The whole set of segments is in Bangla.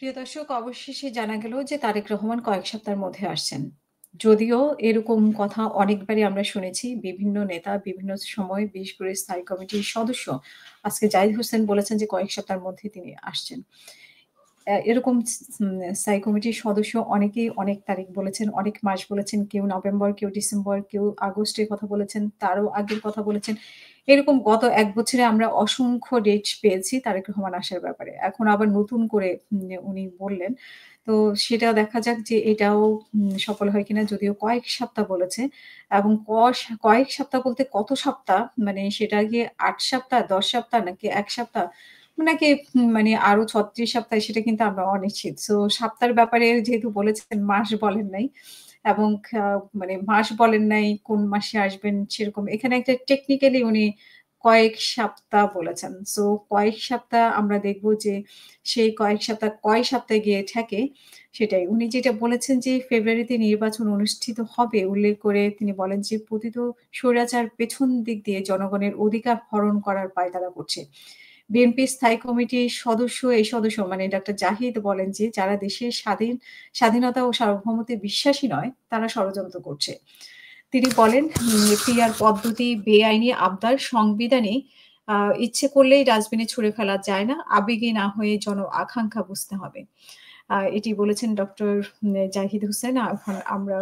প্রিয় দর্শক, অবশেষে জানা গেল যে তারেক রহমান কয়েক সপ্তাহের মধ্যে আসছেন। যদিও এরকম কথা অনেকবারই আমরা শুনেছি। বিভিন্ন নেতা বিভিন্ন সময় বিশেষ করে স্থায়ী কমিটির সদস্য আজকে জাহিদ হোসেন বলেছেন যে কয়েক সপ্তাহের মধ্যে তিনি আসছেন। এরকম স্থায়ী কমিটির সদস্য অনেকেই অনেক তারিখ বলেছেন, অনেক মাস বলেছেন। কেউ নভেম্বর, কেউ ডিসেম্বর, কেউ আগস্টের কথা বলেছেন, তারও আগের কথা বলেছেন। এরকম গত ১ বছরে আমরা অসংখ্য ডেট পেয়েছি তারেক রহমান আসার ব্যাপারে। এখন আবার নতুন করে উনি বললেন। তো সেটা দেখা যাক যে এটাও সফল হয় কিনা। যদিও কয়েক সপ্তাহ বলেছে এবং কয়েক সপ্তাহ বলতে কত সপ্তাহ? মানে সেটা কি ৮ সপ্তাহ, ১০ সপ্তাহ নাকি ১ সপ্তাহ? নাকি মানে আরো ৩৬ সপ্তাহ সেটা কিন্তু আমরা অনিশ্চিত। সো সপ্তাহের ব্যাপারে যেহেতু বলেছেন মাস বলেন নাই এবং মানে মাস বলেন নাই, কোন মাসে আসবেন সেরকম। এখানে একটা টেকনিক্যালি উনি কয়েক সপ্তাহ বলেছেন। সো কয়েক সপ্তাহ আমরা দেখব যে সেই কয়েক সপ্তাহ কয় সপ্তাহে গিয়ে ঠেকে সেটাই। উনি যেটা বলেছেন যে ফেব্রুয়ারিতে নির্বাচন অনুষ্ঠিত হবে উল্লেখ করে তিনি বলেন যে পতিত স্বৈরাচার পেছন দিক দিয়ে জনগণের অধিকার হরণ করার পায়তারা করছে। বিএনপির স্থায়ী কমিটির এই সদস্য মানে ডাক্তার জাহিদ বলেন যে যারা দেশের স্বাধীনতা ও সার্বভৌমত্বে বিশ্বাসী নয় তারা ষড়যন্ত্র করছে। তিনি বলেন পিআর পদ্ধতি বেআইনি আবদার সংবিধানে ইচ্ছে করলেই ডাস্টবিনে ছুঁড়ে ফেলা যায় না। আবেগী না হয়ে জন আকাঙ্ক্ষা বুঝতে হবে। এটি বলেছেন ডক্টর জাহিদ হোসেন। এখন আমরা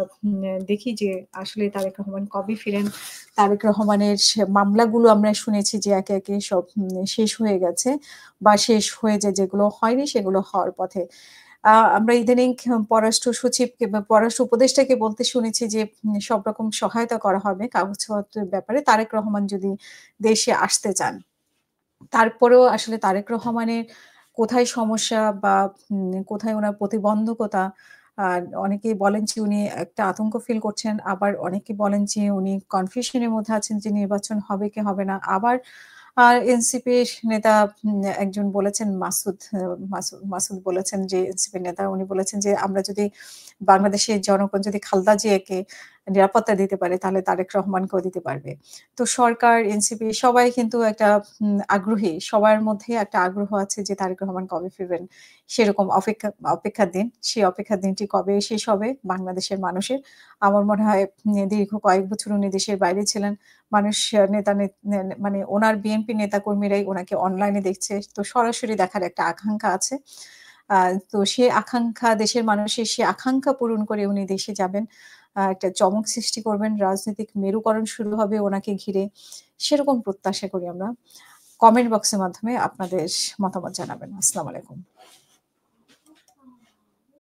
দেখি যে আসলে তারেক রহমান কবে ফিরেন। তারেক রহমানের মামলাগুলো আমরা শুনেছি যে একে, একে সব শেষ হয়ে গেছে বা শেষ হয়ে যায় যেগুলো হয়নি সেগুলো হওয়ার পথে। আমরা ইদানিং পররাষ্ট্র সচিবকে বা পররাষ্ট্র উপদেষ্টাকে বলতে শুনেছি যে সব রকম সহায়তা করা হবে কাগজপত্রের ব্যাপারে তারেক রহমান যদি দেশে আসতে চান। তারপরেও আসলে তারেক রহমানের কোথায় সমস্যা বা কোথায় উনার প্রতিবন্ধকতা আ অনেকেই বলেন যে উনি একটা আতঙ্ক ফিল করছেন। আবার অনেকে বলেন যে উনি কনফিউশন এর মধ্যে আছেন যে নির্বাচন হবে কি হবে না। আবার এনসিপির নেতা একজন বলেছেন মাসুদ বলেছেন যে এনসিপির নেতা উনি বলেছেন যে আমরা যদি বাংলাদেশের জনগণ যদি খালেদা জিয়াকে নিরাপত্তা দিতে পারে তাহলে তারেক রহমানকেও দিতে পারবে। তো সরকার, এনসিপি সবাই কিন্তু একটা আগ্রহী। সবার মধ্যে একটা আগ্রহ আছে যে তারেক রহমান কবে ফিরবেন। সেরকম অপেক্ষার দিন। সেই অপেক্ষার দিনটি কবে শেষ হবে বাংলাদেশের মানুষের। আমার মনে হয় দীর্ঘ কয়েক বছর উনি দেশের বাইরে ছিলেন। মানুষ নেতা নেত নে মানে উনার বিএনপি নেতাকর্মীরাই উনাকে অনলাইনে দেখছে। তো সরাসরি দেখার একটা আকাঙ্খা আছে। আ তো দেশের মানুষের সে আকাঙ্খা পূরণ করে উনি দেশে যাবেন। একটা চমক সৃষ্টি করবেন। রাজনৈতিক মেরুকরণ শুরু হবে উনাকে ঘিরে। সেরকম প্রত্যাশা করি আমরা। কমেন্ট বক্সের মাধ্যমে আপনাদের মতামত জানাবেন। আসসালামু আলাইকুম।